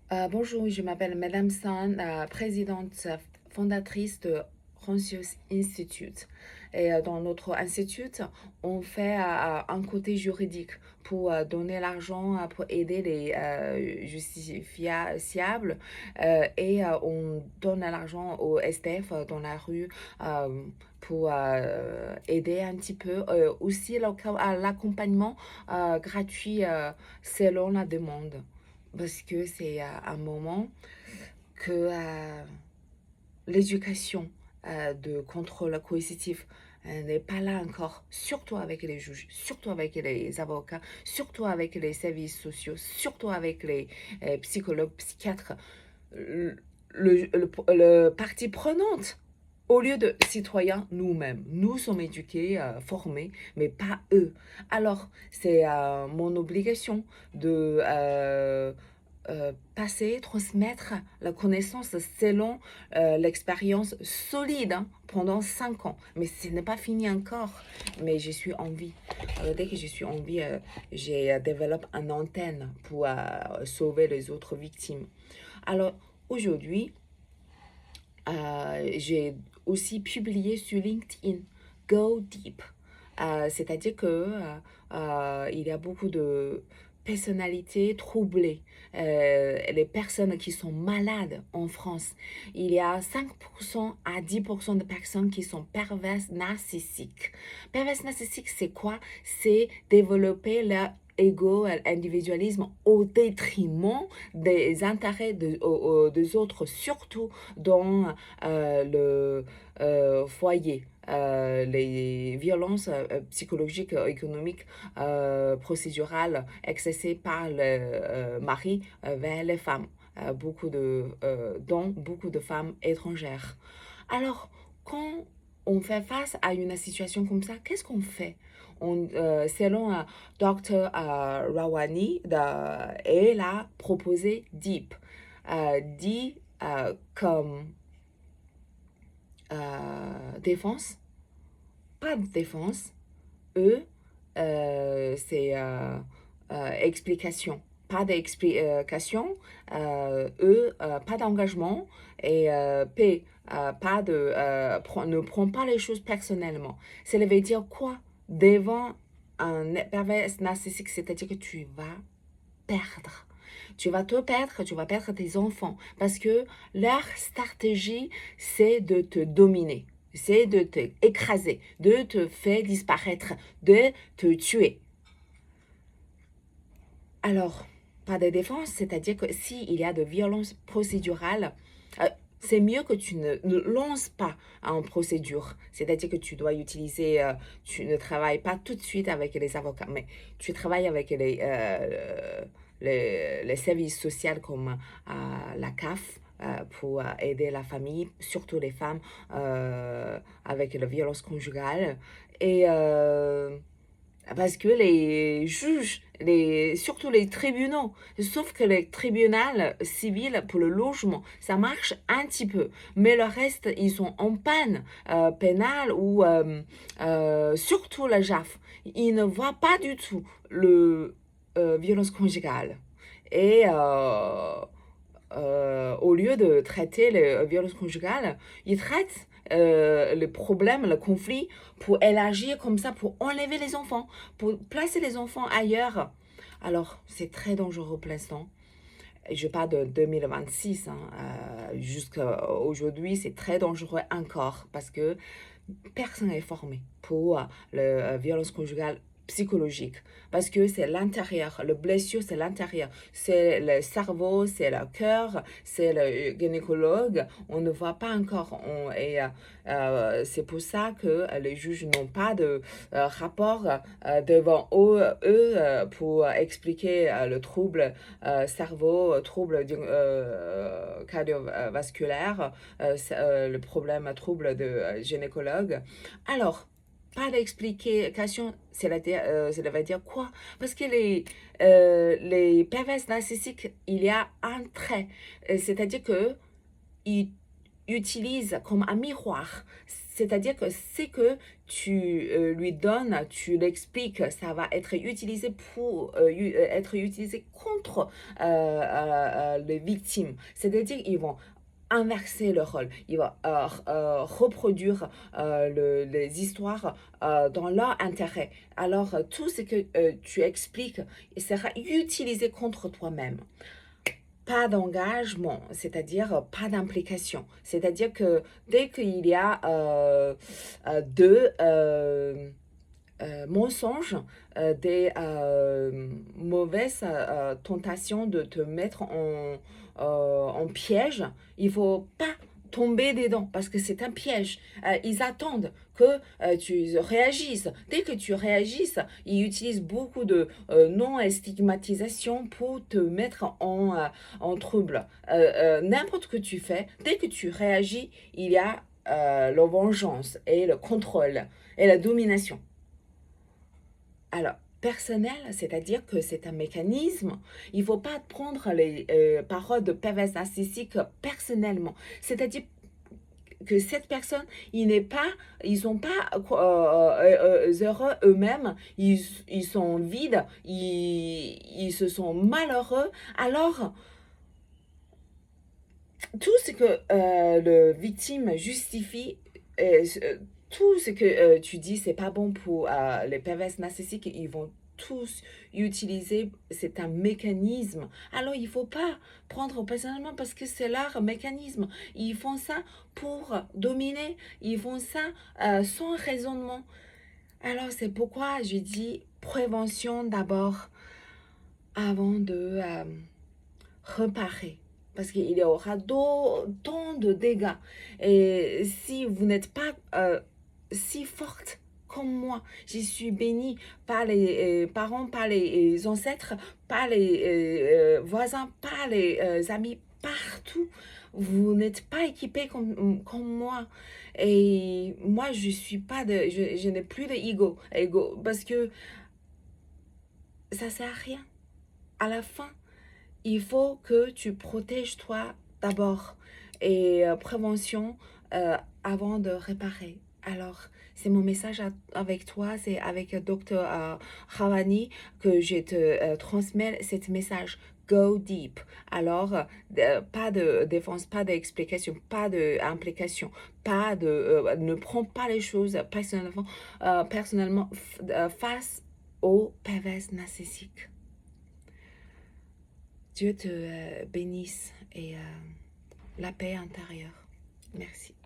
Bonjour, je m'appelle Madame San, présidente fondatrice de Conscious Institute. Et dans notre institut, on fait un côté juridique pour donner l'argent, pour aider les justiciables et on donne l'argent aux SDF dans la rue pour aider un petit peu. Aussi l'accompagnement gratuit selon la demande parce que c'est un moment que l'éducation de contrôle coercitif n'est pas là encore, surtout avec les juges, surtout avec les avocats, surtout avec les services sociaux, surtout avec les psychologues, psychiatres, le, le partie prenante. Au lieu de citoyens nous-mêmes, nous sommes éduqués, formés, mais pas eux. Alors, c'est mon obligation de passer, transmettre la connaissance selon l'expérience solide pendant 5 ans. Mais ce n'est pas fini encore, mais je suis en vie. Dès que je suis en vie, j'ai développé une antenne pour sauver les autres victimes. Alors, aujourd'hui, j'ai aussi publié sur LinkedIn Go Deep. C'est-à-dire que il y a beaucoup de personnalités troublées, les personnes qui sont malades en France. Il y a 5% à 10% de personnes qui sont perverses narcissiques. Perverses narcissiques, c'est quoi? C'est développer leur ego, individualisme au détriment des intérêts des autres, surtout dans le foyer. Les violences psychologiques, économiques, procédurales exercées par le mari vers les femmes, dont beaucoup de femmes étrangères. Alors, quand on fait face à une situation comme ça, qu'est-ce qu'on fait? Selon Dr. Rawani, elle a proposé DEEP. D comme défense, pas de défense. E, c'est explication. Pas d'explication. E, pas d'engagement. Et P, ne prends pas les choses personnellement. Ça veut dire quoi? Devant un pervers narcissique, c'est-à-dire que tu vas perdre. Tu vas te perdre, tu vas perdre tes enfants. Parce que leur stratégie, c'est de te dominer. C'est de te écraser, de te faire disparaître, de te tuer. Alors, pas de défense, c'est-à-dire que s'il y a de violences procédurales, c'est mieux que tu ne lances pas en procédure. C'est-à-dire que tu dois utiliser, tu ne travailles pas tout de suite avec les avocats, mais tu travailles avec les services sociaux comme la CAF pour aider la famille, surtout les femmes avec la violence conjugale. Et parce que les juges, surtout les tribunaux, sauf que les tribunaux civils pour le logement, ça marche un petit peu. Mais le reste, ils sont en panne pénale ou surtout la JAF. Ils ne voient pas du tout le violence conjugale. Et au lieu de traiter les violences conjugales, ils traitent le problème, le conflit, pour élargir comme ça, pour enlever les enfants, pour placer les enfants ailleurs. Alors, c'est très dangereux pour l'instant. Je parle de 2026, hein, jusqu'à aujourd'hui, c'est très dangereux encore parce que personne n'est formé pour la violence conjugale psychologique parce que c'est l'intérieur, le blessure c'est l'intérieur, c'est le cerveau, c'est le cœur, c'est le gynécologue, on ne voit pas encore et c'est pour ça que les juges n'ont pas de rapport devant eux pour expliquer le trouble cerveau, trouble cardiovasculaire, le problème trouble de gynécologue. Alors, pas d'explication, cela veut dire quoi? Parce que les pervers narcissiques, il y a un trait, c'est-à-dire que ils utilisent comme un miroir c'est-à-dire que c'est que tu lui donnes, tu l'expliques, ça va être utilisé pour être utilisé contre les victimes. C'est-à-dire ils vont inverser le rôle, ils vont reproduire les histoires dans leur intérêt. Alors tout ce que tu expliques sera utilisé contre toi-même. Pas d'engagement, c'est-à-dire pas d'implication. C'est-à-dire que dès qu'il y a deux mensonges, des mauvaises tentations de te mettre en piège, il ne faut pas tomber dedans parce que c'est un piège. Ils attendent que tu réagisses. Dès que tu réagisses, ils utilisent beaucoup de non-stigmatisation pour te mettre en trouble. N'importe ce que tu fais, dès que tu réagis, il y a la vengeance et le contrôle et la domination. Alors, personnel, c'est-à-dire que c'est un mécanisme. Il ne faut pas prendre les paroles de pervers narcissique personnellement. C'est-à-dire que cette personne, ils sont pas heureux eux-mêmes, ils sont vides, ils se sont malheureux. Alors, tout ce que le victime justifie, tout ce que tu dis, c'est pas bon pour les pervers narcissiques, ils vont tous utiliser, c'est un mécanisme. Alors, il faut pas prendre personnellement parce que c'est leur mécanisme. Ils font ça pour dominer, ils font ça sans raisonnement. Alors, c'est pourquoi je dis prévention d'abord avant de réparer. Parce qu'il y aura tant de dégâts. Et si vous n'êtes pas si forte comme moi, je suis bénie par les parents, par les ancêtres, par les voisins, par les amis, partout. Vous n'êtes pas équipé comme moi. Et moi, je n'ai plus d'ego, parce que ça sert à rien. À la fin, il faut que tu protèges toi d'abord et prévention avant de réparer. Alors, c'est mon message avec toi, c'est avec Dr. Ravani que je te transmets ce message. Go deep. Alors, pas de défense, pas d'explication, pas d'implication, pas de, ne prends pas les choses personnellement face aux pervers narcissiques. Dieu te bénisse et la paix intérieure. Merci.